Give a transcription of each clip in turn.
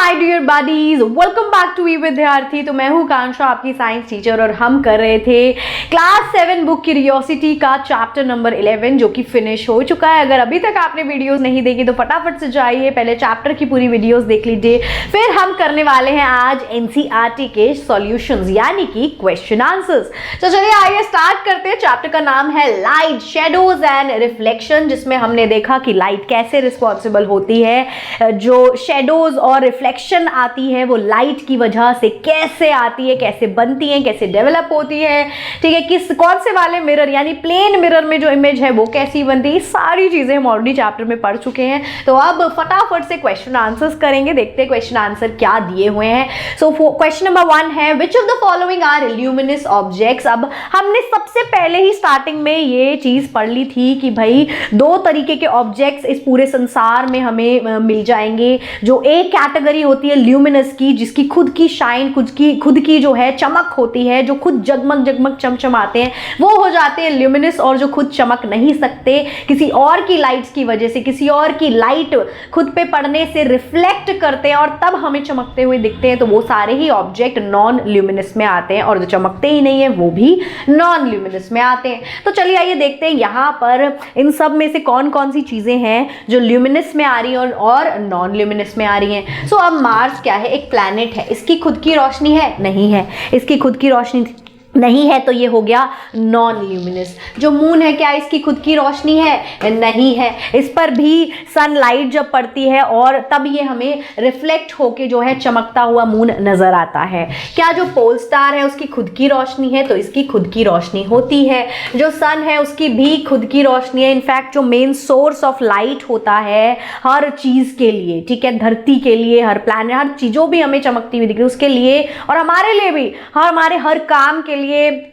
My dear buddies, welcome back to we Vidyarthi. तो मैं हूँ कांक्षा, आपकी साइंस टीचर, और हम कर रहे थे क्लास 7 बुक क्यूरियोसिटी का चैप्टर नंबर 11 जो कि फिनिश हो चुका है। अगर अभी तक आपने वीडियोस नहीं देखी तो फटाफट से जाइए, पहले चैप्टर की पूरी वीडियोस देख लीजिए। फिर हम करने वाले हैं आज एनसीईआरटी के सॉल्यूशंस यानी कि क्वेश्चन आंसर्स। तो चलिए आइए स्टार्ट करते हैं। चैप्टर का नाम है लाइट, शेडोज एंड रिफ्लेक्शन, जिसमें हमने देखा कि लाइट कैसे रिस्पॉन्सिबल होती है, जो शेडोज और रिफ्लेक्शन आती है वो लाइट की वजह से कैसे आती है, कैसे बनती है, कैसे डेवलप होती है, ठीक है, कौन से वाले मिरर यानी प्लेन मिरर में जो इमेज है वो कैसी बनती है, सारी चीजें हम ऑलरेडी चैप्टर में पढ़ चुके हैं। तो अब फटाफट से क्वेश्चन आंसर्स करेंगे, देखते हैं क्वेश्चन आंसर क्या दिए हुए हैं। सो क्वेश्चन नंबर 1 है, which of the following are luminous objects. अब हमने सबसे पहले ही स्टार्टिंग में ये चीज पढ़ ली थी कि भाई दो तरीके के ऑब्जेक्ट्स इस पूरे संसार में हमें मिल जाएंगे। जो एक कैटेगरी होती है ल्यूमिनस की, जिसकी खुद की शाइन, खुद की जो है चमक होती है, जो खुद जगमग जगमग चमचमाते हैं, वो हो जाते हैं ल्यूमिनस। और जो खुद चमक नहीं सकते, किसी और की लाइट्स की वजह से, किसी और की लाइट खुद पे पड़ने से रिफ्लेक्ट करते हैं और तब हमें चमकते हुए दिखते हैं, तो वो सारे ही ऑब्जेक्ट नॉन ल्यूमिनस में आते हैं। और जो चमकते ही नहीं है वो भी नॉन ल्यूमिनस में आते हैं। तो चलिए आइए देखते हैं यहाँ पर इन सब में से कौन कौन सी चीजें हैं जो ल्यूमिनस में आ रही हैं और नॉन ल्यूमिनस में आ रही हैं। सो अब मार्स क्या है, एक प्लैनेट है, इसकी खुद की रोशनी है? नहीं है, इसकी खुद की रोशनी नहीं है, तो ये हो गया नॉन ल्यूमिनस। जो मून है, क्या इसकी खुद की रोशनी है? नहीं है, इस पर भी सनलाइट जब पड़ती है और तब ये हमें रिफ्लेक्ट होके जो है चमकता हुआ मून नजर आता है। क्या जो पोल स्टार है उसकी खुद की रोशनी है? तो इसकी खुद की रोशनी होती है। जो सन है उसकी भी खुद की रोशनी है। इनफैक्ट जो मेन सोर्स ऑफ लाइट होता है हर चीज के लिए, ठीक है, धरती के लिए, हर प्लैनेट, हर चीजों भी हमें चमकती हुई दिख रही है, उसके लिए और हमारे लिए भी, हमारे हर काम के लिए,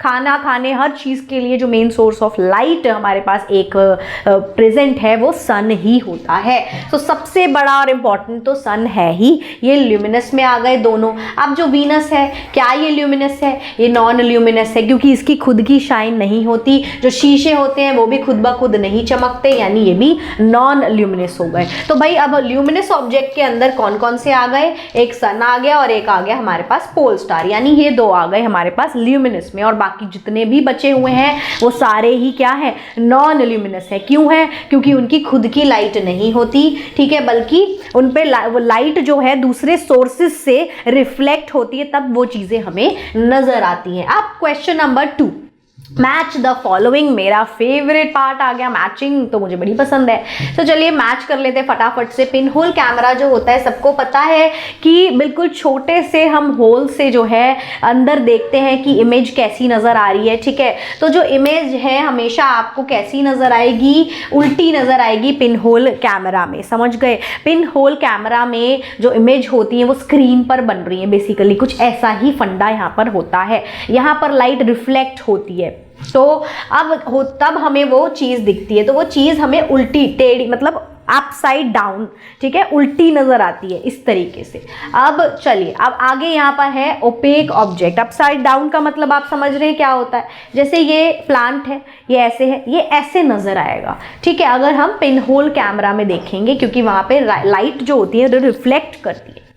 खाना खाने, हर चीज के लिए जो मेन सोर्स ऑफ लाइट हमारे पास एक प्रेजेंट है वो सन ही होता है। तो सबसे बड़ा और इंपॉर्टेंट तो सन है ही। ये ल्यूमिनस में आ गए दोनों। अब जो वीनस है, क्या ये ल्यूमिनस है? ये नॉन ल्यूमिनस है, क्योंकि इसकी खुद की शाइन नहीं होती। जो शीशे होते हैं वो भी खुद ब खुद नहीं चमकते, यानी ये भी नॉन ल्यूमिनस हो गए। तो भाई अब ल्यूमिनस ऑब्जेक्ट के अंदर कौन कौन से आ गए? एक सन आ गया और एक आ गया हमारे पास पोल स्टार, यानी ये दो आ गए हमारे पास ल्यूमिनस में। और बाकी जितने भी बचे हुए हैं वो सारे ही क्या है? नॉन ल्यूमिनस है। क्यों है? क्योंकि उनकी खुद की लाइट नहीं होती, ठीक है, बल्कि उन पे वो लाइट जो है दूसरे सोर्सेस से रिफ्लेक्ट होती है, तब वो चीजें हमें नजर आती हैं। अब question number 2, match the following. मेरा फेवरेट पार्ट आ गया, मैचिंग तो मुझे बड़ी पसंद है। तो चलिए मैच कर लेते हैं फटाफट से। पिन होल कैमरा जो होता है, सबको पता है कि बिल्कुल छोटे से हम होल से जो है अंदर देखते हैं कि इमेज कैसी नजर आ रही है, ठीक है। तो जो इमेज है हमेशा आपको कैसी नजर आएगी? उल्टी नजर आएगी पिन होल कैमरा में, समझ गए। पिन होल कैमरा में जो इमेज होती है वो स्क्रीन पर बन रही है, बेसिकली कुछ ऐसा ही फंडा यहाँ पर होता है। यहाँ पर लाइट रिफ्लेक्ट होती है, तो तब हमें वो चीज दिखती है। तो वो चीज हमें उल्टी टेढ़ी, मतलब अपसाइड डाउन, ठीक है, उल्टी नजर आती है इस तरीके से। अब चलिए, अब आगे यहाँ पर है ओपेक ऑब्जेक्ट। अपसाइड डाउन का मतलब आप समझ रहे हैं क्या होता है? जैसे ये प्लांट है, ये ऐसे है, ये ऐसे नजर आएगा, ठीक है, अगर हम पिन होल कैमरा में देखेंगे, क्योंकि वहां पे लाइट जो होती है वो रिफ्लेक्ट करती है।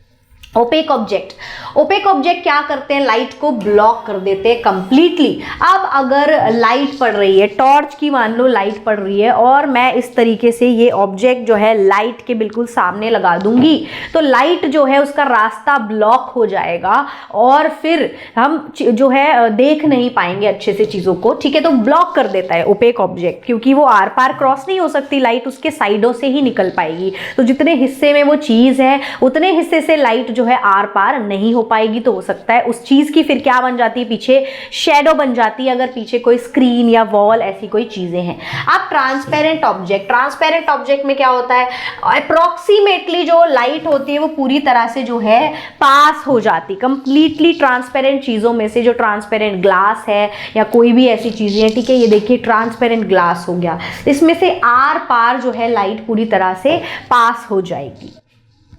ओपेक ऑब्जेक्ट क्या करते हैं? लाइट को ब्लॉक कर देते हैं कंप्लीटली। अब अगर लाइट पड़ रही है, टॉर्च की मान लो लाइट पड़ रही है, और मैं इस तरीके से ये ऑब्जेक्ट जो है लाइट के बिल्कुल सामने लगा दूंगी, तो लाइट जो है उसका रास्ता ब्लॉक हो जाएगा और फिर हम जो है देख नहीं पाएंगे अच्छे से चीजों को, ठीक है। तो ब्लॉक कर देता है ओपेक ऑब्जेक्ट, क्योंकि वो आर पार क्रॉस नहीं हो सकती लाइट, उसके साइडों से ही निकल पाएगी। तो जितने हिस्से में वो चीज है उतने हिस्से से लाइट जो है आर पार नहीं हो पाएगी। तो हो सकता है उस चीज की फिर क्या बन जाती है? पीछे शेडो बन जाती है, अगर पीछे कोई स्क्रीन या वॉल ऐसी कोई चीजें हैं। अब ट्रांसपेरेंट ऑब्जेक्ट में क्या होता है? अप्रोक्सीमेटली जो लाइट होती है वो पूरी तरह से जो है पास हो जाती, कंप्लीटली ट्रांसपेरेंट चीजों में से, जो ट्रांसपेरेंट ग्लास है या कोई भी ऐसी चीजें हैं, ठीक है, ये देखिए ट्रांसपेरेंट ग्लास हो गया, इसमें से आर पार जो है लाइट पूरी तरह से पास हो जाएगी।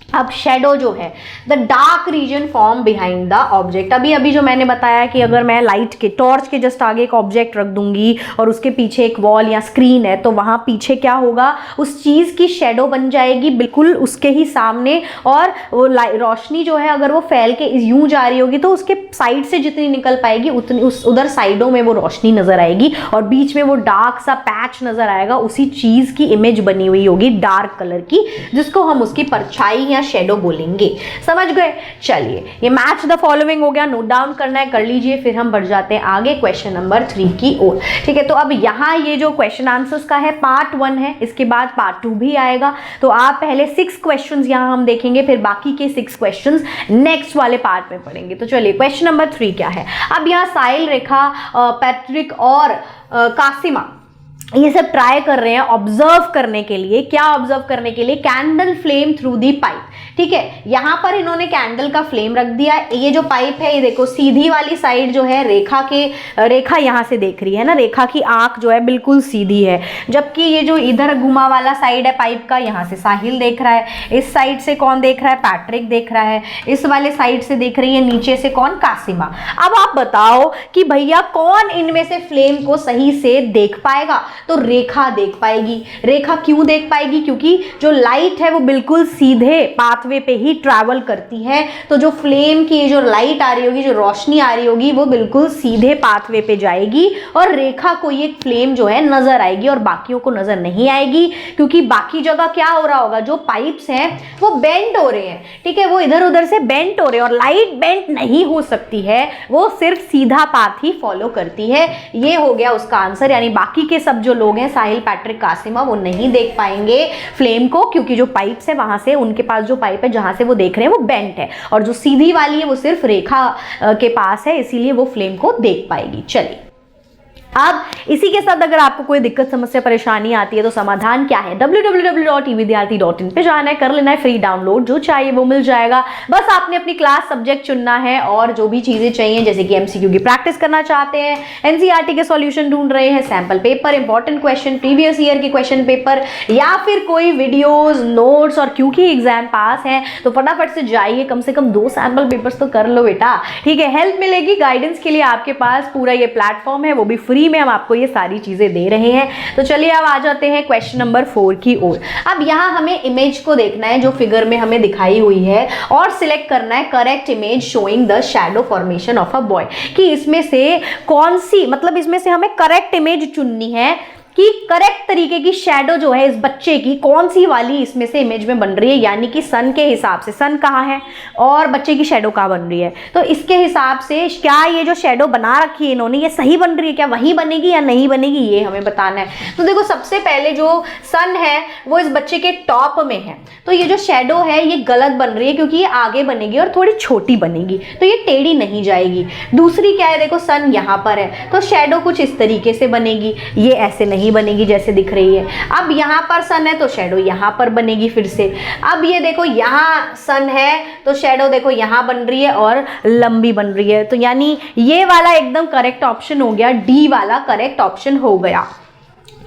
अब शेडो जो है, the dark region form behind the object. अभी जो मैंने बताया कि अगर मैं लाइट के टॉर्च के जस्ट आगे एक ऑब्जेक्ट रख दूंगी और उसके पीछे एक वॉल या स्क्रीन है, तो वहां पीछे क्या होगा, उस चीज की शेडो बन जाएगी बिल्कुल उसके ही सामने, और वो रोशनी जो है अगर वो फैल के यूं जा रही होगी तो उसके साइड से जितनी निकल पाएगी उतनी उधर साइडों में वो रोशनी नजर आएगी, और बीच में वो डार्क सा पैच नजर आएगा, उसी चीज की इमेज बनी हुई होगी डार्क कलर की, जिसको हम उसकी परछाई या शेडो बोलेंगे। समझ गए? चलिए, ये मैच द फॉलोइंग हो गया, नोट डाउन करना है कर लीजिए, फिर हम बढ़ जाते हैं आगे क्वेश्चन नंबर 3 की ओर। ठीक है, तो अब यहाँ ये जो क्वेश्चन आंसर्स का है पार्ट 1 है, इसके बाद पार्ट 2 भी आएगा, तो आप पहले 6 क्वेश्चंस यहाँ हम देखेंगे, फिर बाकी के 6 क्वेश्चंस नेक्स्ट वाले पार्ट में पढ़ेंगे। तो चलिए, क्वेश्चन नंबर 3 क्या है। अब यहाँ साहिल, रेखा, पैट्रिक और कासिमा ये सब ट्राई कर रहे हैं ऑब्जर्व करने के लिए। क्या ऑब्जर्व करने के लिए? Candle flame through the pipe. ठीक है, यहां पर इन्होंने कैंडल का फ्लेम रख दिया। ये जो पाइप है, ये देखो सीधी वाली साइड जो है रेखा यहां से देख रही है ना, रेखा की आंख जो है बिल्कुल सीधी है, जबकि ये जो इधर घुमा वाला साइड है पाइप का, यहां से साहिल देख रहा है, इस साइड से कौन देख रहा है? पैट्रिक देख रहा है, इस वाले साइड से देख रही है नीचे से कौन? कासिमा। अब आप बताओ कि भैया कौन इनमें से फ्लेम को सही से देख पाएगा? तो रेखा देख पाएगी। रेखा क्यों देख पाएगी? क्योंकि जो लाइट है वो बिल्कुल सीधे पाथवे पे ही ट्रैवल करती है, तो जो फ्लेम की जो लाइट आ रही होगी, जो रोशनी आ रही होगी, वो बिल्कुल सीधे पाथवे पे जाएगी, और रेखा को ये फ्लेम जो है नजर आएगी और बाकियों को नजर नहीं आएगी, क्योंकि बाकी जगह क्या हो रहा होगा, जो पाइप्स हैं वो बेंड हो रहे हैं। ठीक है, वो इधर उधर से बेंड हो रहे हैं, और लाइट बेंड नहीं हो सकती है, वो सिर्फ सीधा पाथ ही फॉलो करती है। ये हो गया उसका आंसर, यानी बाकी के सब जो लोग हैं, साहिल, पैट्रिक, कासिमा, वो नहीं देख पाएंगे फ्लेम को, क्योंकि जो पाइप्स है वहां से, उनके पास जो पाइप है जहां से वो देख रहे हैं वो बेंट है, और जो सीधी वाली है वो सिर्फ रेखा के पास है, इसीलिए वो फ्लेम को देख पाएगी। चलिए, अब इसी के साथ अगर आपको कोई दिक्कत, समस्या, परेशानी आती है तो समाधान क्या है? www.evidyarthi.in पे जाना है, कर लेना है फ्री डाउनलोड, जो चाहिए वो मिल जाएगा। बस आपने अपनी क्लास सब्जेक्ट चुनना है, और जो भी चीजें चाहिए, जैसे कि एमसीक्यू की प्रैक्टिस करना चाहते हैं, एनसीईआरटी के सॉल्यूशन ढूंढ रहे हैं, sample paper, important question, previous year के क्वेश्चन पेपर, या फिर कोई वीडियोज, नोट्स, और क्योंकि एग्जाम पास है तो फटाफट से जाइए, कम से कम 2 सैंपल पेपर्स तो कर लो बेटा। ठीक है, हेल्प मिलेगी, गाइडेंस के लिए आपके पास पूरा ये प्लेटफॉर्म है, वो भी फ्री में हम आपको ये सारी चीजें दे रहे हैं। तो चलिए, अब आ जाते हैं क्वेश्चन नंबर 4 की ओर। अब यहां हमें इमेज को देखना है जो फिगर में हमें दिखाई हुई है, और सिलेक्ट करना है correct image showing the shadow formation of a boy, कि इसमें से कौन सी, मतलब इसमें से हमें करेक्ट इमेज चुननी है कि करेक्ट तरीके की शैडो जो है इस बच्चे की कौन सी वाली इसमें से इमेज में बन रही है, यानी कि सन के हिसाब से, सन कहाँ है और बच्चे की शैडो कहाँ बन रही है, तो इसके हिसाब से क्या ये जो शैडो बना रखी है इन्होंने, ये सही बन रही है, क्या वही बनेगी या नहीं बनेगी, ये हमें बताना है। तो देखो, सबसे पहले जो सन है वो इस बच्चे के टॉप में है, तो ये जो शैडो है ये गलत बन रही है, क्योंकि ये आगे बनेगी और थोड़ी छोटी बनेगी, तो ये टेढ़ी नहीं जाएगी। दूसरी क्या है, देखो सन यहाँ पर है, तो शैडो कुछ इस तरीके से बनेगी, ये ऐसे नहीं बनेगी जैसे दिख रही है। अब यहाँ पर सन है तो शैडो यहाँ पर बनेगी फिर से। अब ये देखो, यहाँ सन है तो शैडो देखो यहाँ बन रही है और लंबी बन रही है, तो यानी ये वाला एकदम करेक्ट ऑप्शन हो गया, डी वाला करेक्ट ऑप्शन हो गया।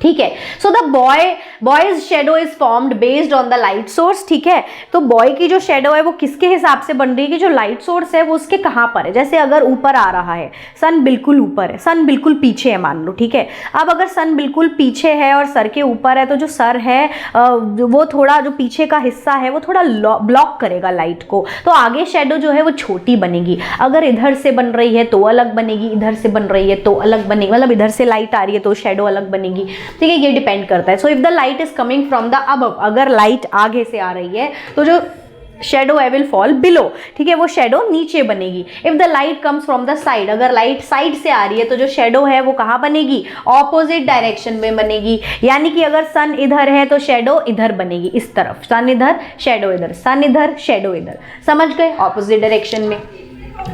ठीक है, so the boys shadow is formed based on the light source. ठीक है, तो बॉय की जो शेडो है वो किसके हिसाब से बन रही है कि जो लाइट सोर्स है वो उसके कहाँ पर है। जैसे अगर ऊपर आ रहा है, सन बिल्कुल ऊपर है, सन बिल्कुल पीछे है मान लो। ठीक है, अब अगर सन बिल्कुल पीछे है और सर के ऊपर है, तो जो सर है वो थोड़ा, जो पीछे का हिस्सा है वो थोड़ा ब्लॉक करेगा लाइट को, तो आगे शेडो जो है वो छोटी बनेगी। अगर इधर से बन रही है तो अलग बनेगी, इधर से बन रही है तो अलग बनेगी, मतलब इधर से लाइट आ रही है तो शेडो अलग बनेगी। ठीक है, ये डिपेंड करता है। So if the light is coming from the above, अगर लाइट आगे से आ रही है तो जो shadow I will fall below. ठीक है, वो शेडो नीचे बनेगी। If the light comes from the side, अगर लाइट साइड से आ रही है तो जो शेडो है वो कहाँ बनेगी, ऑपोजिट डायरेक्शन में बनेगी। यानी कि अगर सन इधर है तो शेडो इधर बनेगी, इस तरफ, सन इधर शेडो इधर, सन इधर शेडो इधर, समझ गए, ऑपोजिट डायरेक्शन में।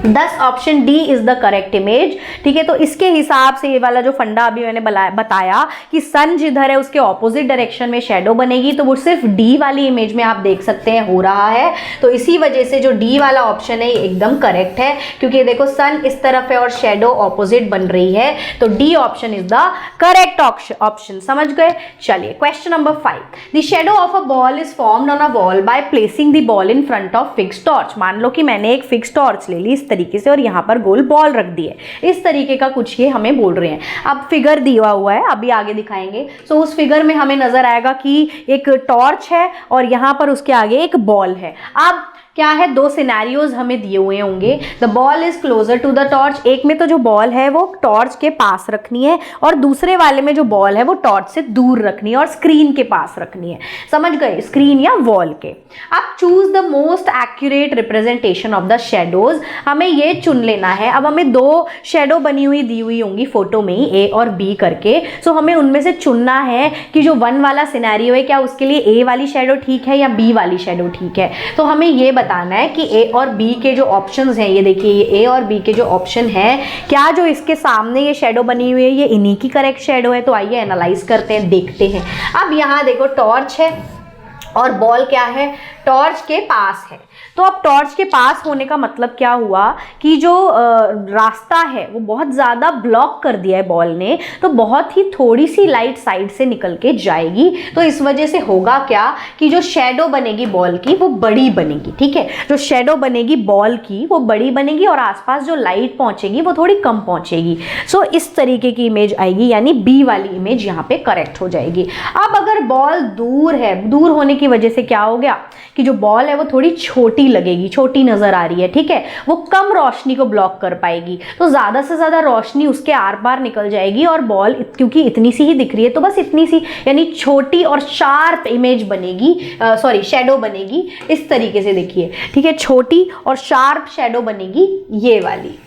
दस option D is the correct image. ठीक है, तो इसके हिसाब से ये वाला जो फंडा अभी मैंने बताया कि सन जिधर है उसके ऑपोजिट डायरेक्शन में शेडो बनेगी, तो वो सिर्फ डी वाली इमेज में आप देख सकते हैं हो रहा है। तो इसी वजह से जो डी वाला ऑप्शन है ये एकदम करेक्ट है, क्योंकि देखो सन इस तरफ है और शेडो ऑपोजिट बन रही है, तो D option is the correct option. समझ गए? चलिए question number 5, the shadow of a ball is formed on a wall by placing the ball in front of fix torch. मान लो कि मैंने एक फिक्स टॉर्च ले ली इस तरीके से और यहाँ पर गोल बॉल रख दी है, इस तरीके का कुछ ये हमें बोल रहे हैं। अब फिगर दिया हुआ है, अभी आगे दिखाएंगे। सो उस फिगर में हमें नजर आएगा कि एक टॉर्च है और यहाँ पर उसके आगे एक बॉल है। अब क्या है, दो सिनेरियोज हमें दिए हुए होंगे। The ball is closer to the torch, एक में तो जो बॉल है वो टॉर्च के पास रखनी है और दूसरे वाले में जो बॉल है वो टॉर्च से दूर रखनी है और स्क्रीन के पास रखनी है। समझ गए? स्क्रीन या वॉल के। अब choose the most accurate representation of the shadows, हमें ये चुन लेना है। अब हमें दो शेडो बनी हुई दी हुई होंगी फोटो में ही, ए और बी करके। सो हमें उनमें से चुनना है कि जो 1 वाला सिनेरियो है क्या उसके लिए ए वाली शेडो ठीक है या बी वाली शेडो ठीक है। तो हमें ये बताना है कि ए और बी के जो ऑप्शंस हैं, ये देखिए ये ए और बी के जो ऑप्शन है, क्या जो इसके सामने ये शेडो बनी हुई है ये इन्हीं की करेक्ट शेडो है। तो आइए एनालाइज करते हैं, देखते हैं। अब यहाँ देखो टॉर्च है और बॉल क्या है, टॉर्च के पास है। तो अब टॉर्च के पास होने का मतलब क्या हुआ कि जो रास्ता है वो बहुत ज़्यादा ब्लॉक कर दिया है बॉल ने, तो बहुत ही थोड़ी सी लाइट साइड से निकल के जाएगी। तो इस वजह से होगा क्या कि जो शेडो बनेगी बॉल की वो बड़ी बनेगी। ठीक है, जो शेडो बनेगी बॉल की वो बड़ी बनेगी और आसपास जो लाइट पहुंचेगी वो थोड़ी कम पहुंचेगी। सो इस तरीके की इमेज आएगी, यानी बी वाली इमेज यहाँ पे करेक्ट हो जाएगी। अब अगर बॉल दूर है, दूर होने की वजह से क्या हो गया कि जो बॉल है वो थोड़ी छोटी लगेगी, छोटी नजर आ रही है। ठीक है, वो कम रोशनी को ब्लॉक कर पाएगी, तो ज्यादा से ज्यादा रोशनी उसके आर पार निकल जाएगी और बॉल क्योंकि इतनी सी ही दिख रही है तो बस इतनी सी, यानी छोटी और शार्प इमेज बनेगी, सॉरी शेडो बनेगी इस तरीके से। देखिए ठीक है, छोटी और शार्प शेडो बनेगी ये वाली।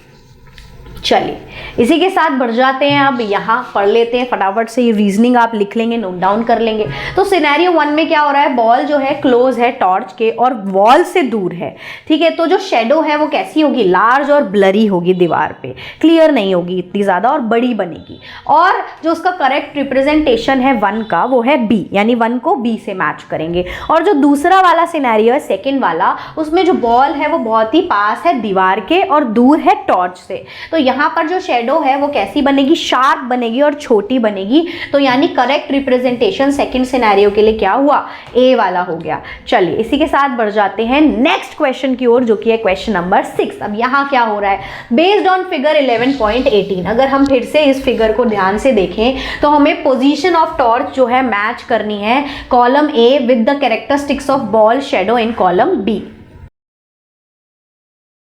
चलिए इसी के साथ बढ़ जाते हैं, अब यहाँ पढ़ लेते हैं फटाफट से। ये रीजनिंग आप लिख लेंगे, नोट डाउन कर लेंगे। तो सिनेरियो 1 में क्या हो रहा है, बॉल जो है क्लोज है टॉर्च के और वॉल से दूर है। ठीक है, तो जो शेडो है वो कैसी होगी, लार्ज और ब्लरी होगी, दीवार पे क्लियर नहीं होगी इतनी ज़्यादा और बड़ी बनेगी। और जो उसका करेक्ट रिप्रेजेंटेशन है 1 का वो है बी, यानी 1 को बी से मैच करेंगे। और जो दूसरा वाला सिनेरियो है सेकेंड वाला, उसमें जो बॉल है वो बहुत ही पास है दीवार के और दूर है टॉर्च से। तो यहाँ पर जो शेडो है वो कैसी बनेगी, शार्प बनेगी और छोटी बनेगी। तो यानी करेक्ट रिप्रेजेंटेशन सेकंड सिनेरियो के लिए क्या हुआ, ए वाला हो गया। चलिए इसी के साथ बढ़ जाते हैं नेक्स्ट क्वेश्चन की ओर, जो कि है क्वेश्चन नंबर 6। अब यहाँ क्या हो रहा है, बेस्ड ऑन फिगर 11.18, अगर हम फिर से इस फिगर को ध्यान से देखें तो हमें पोजीशन ऑफ टॉर्च जो है मैच करनी है column A with the characteristics of ball shadow in column B.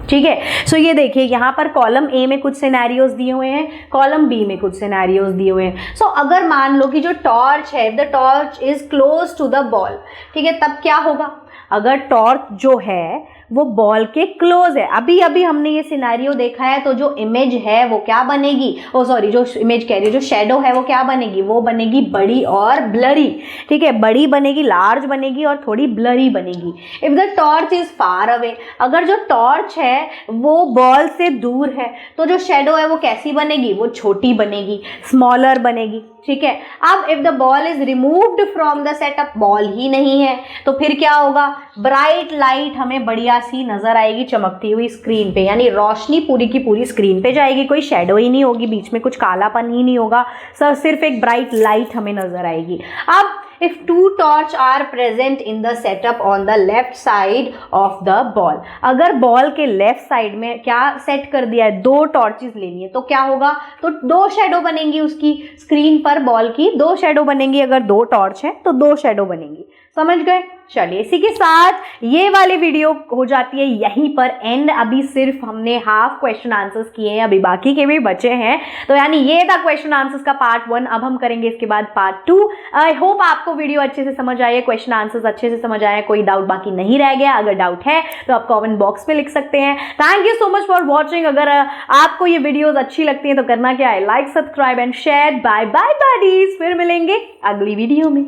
ठीक है, सो ये देखिए यहाँ पर कॉलम ए में कुछ सिनेरियोज दिए हुए हैं, कॉलम बी में कुछ सिनेरियोज दिए हुए हैं। सो अगर मान लो कि जो टॉर्च है, the torch is close to the ball, ठीक है, तब क्या होगा, अगर टॉर्च जो है वो बॉल के क्लोज है, अभी अभी हमने ये सिनेरियो देखा है, तो जो इमेज है वो क्या बनेगी, ओ सॉरी जो इमेज कह रही है, जो शेडो है वो क्या बनेगी, वो बनेगी बड़ी और ब्लरी। ठीक है, बड़ी बनेगी, लार्ज बनेगी और थोड़ी ब्लरी बनेगी। If the torch is far away, अगर जो टॉर्च है वो बॉल से दूर है तो जो शेडो है वो कैसी बनेगी, वो छोटी बनेगी, स्मॉलर बनेगी। ठीक है, अब if the ball is removed from the setup, ball ही नहीं है तो फिर क्या होगा, ब्राइट लाइट हमें बढ़िया सी नजर आएगी चमकती हुई स्क्रीन पे, यानी रोशनी पूरी की पूरी स्क्रीन पे जाएगी, कोई शेडो ही नहीं होगी, बीच में कुछ कालापन ही नहीं होगा, सिर्फ एक ब्राइट लाइट हमें नजर आएगी। अब if two torch are present in the setup on the left side of the ball, अगर बॉल के लेफ्ट साइड में क्या सेट कर दिया है, 2 टॉर्चेस लेनी है, तो क्या होगा, तो 2 शेडो बनेंगी उसकी स्क्रीन पर, बॉल की 2 शेडो बनेंगी। अगर 2 टॉर्च है तो 2 शेडो बनेंगी। समझ गए? चलिए इसी के साथ ये वाली वीडियो हो जाती है यहीं पर एंड। अभी सिर्फ हमने हाफ क्वेश्चन आंसर्स किए हैं, अभी बाकी के भी बचे हैं। तो यानी ये था क्वेश्चन आंसर्स का पार्ट 1। अब हम करेंगे इसके बाद पार्ट 2। आई होप आपको वीडियो अच्छे से समझ आए, क्वेश्चन आंसर्स अच्छे से समझ आए, कोई डाउट बाकी नहीं रह गया। अगर डाउट है तो आप कमेंट बॉक्स में लिख सकते हैं। Thank you so much for watching. अगर आपको ये वीडियोज अच्छी लगती है तो करना क्या है, like, subscribe and share. Bye bye buddies, फिर मिलेंगे अगली वीडियो में।